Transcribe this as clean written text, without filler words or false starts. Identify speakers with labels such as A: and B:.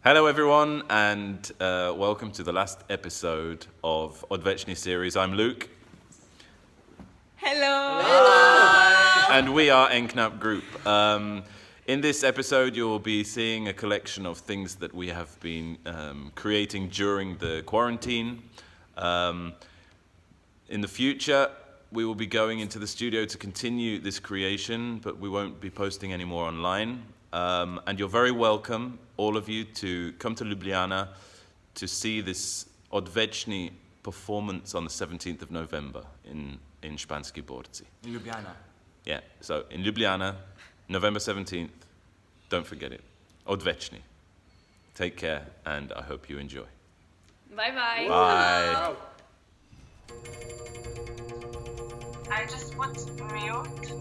A: Hello everyone, and welcome to the last episode of ODVEČNI series. I'm Luke.
B: Hello. Hello.
A: And we are EN-KNAP Group. In this episode you'll be seeing a collection of things that we have been creating during the quarantine. In the future we will be going into the studio to continue this creation, but we won't be posting any more online. And you're very welcome, all of you, to come to Ljubljana to see this ODVEČNI performance on the 17th of November in Španski Borci.
C: In Ljubljana.
A: Yeah, so in Ljubljana, November 17th, don't forget it. ODVEČNI. Take care, and I hope you enjoy.
B: Bye-bye.
A: Bye.
D: I just put mute.